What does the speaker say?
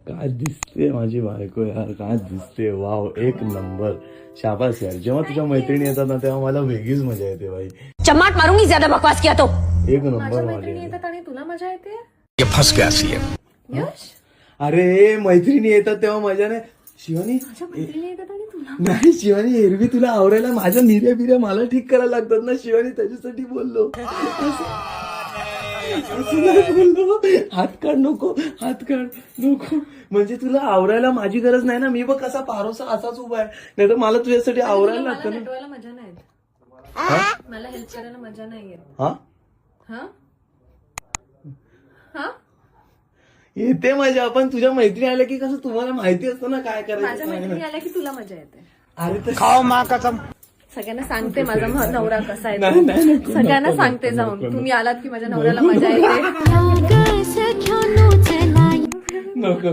काय दिसते माझी बायको यार, काय दिसते. वाव, एक नंबर. शाबास यार. जेव्हा तुझ्या मैत्रिणी येतात ना तेव्हा मला वेगळीच मजा येते बाई. चमाट मारूंगी ज्यादा बकवास किया तो. एक नंबर माझ्या माझी. मैत्रिणी येतात आणि तुला मजा येते. ये फंस गया सीएम. यश, अरे मैत्रिणी येतात तेव्हा मजा नाही. शिवानी माझ्या मैत्रिणी येतात आणि तुला. नाही शिवानी, एरवी तुला आवरायला माझ्या निर्या बिर्या मला ठीक करायला लागतात ना शिवानी, त्याच्यासाठी बोललो. असं नाही बोललो. हात काढ नको, हात काढ नको. म्हणजे तुला आवरायला माझी गरज नाही ना. मी बघ कसा पारोसा असाच उभा आहे, नाही तर मला तुझ्यासाठी आवरायला मला लागतं ना. नटवायला मजा नाही येत. मला हेल्प करायला मजा नाही येत. हा हा हा येते मजा. आपण तुझ्या मैत्रिणी आल्या की कसं तुम्हाला माहिती असतं ना काय माझ्या करायचं. मैत्रिणी आल्या की तुला मजा येते. अरे तर खाओ माँ कसम. सगळ्यांना सांगते माझा नवरा कसा आहे नाही, नाही, तो. नको, सगळ्यांना नको, सांगते नको, जाऊन, नको, तुम्ही आलात की माझ्या नवऱ्याला मजा येते. नको.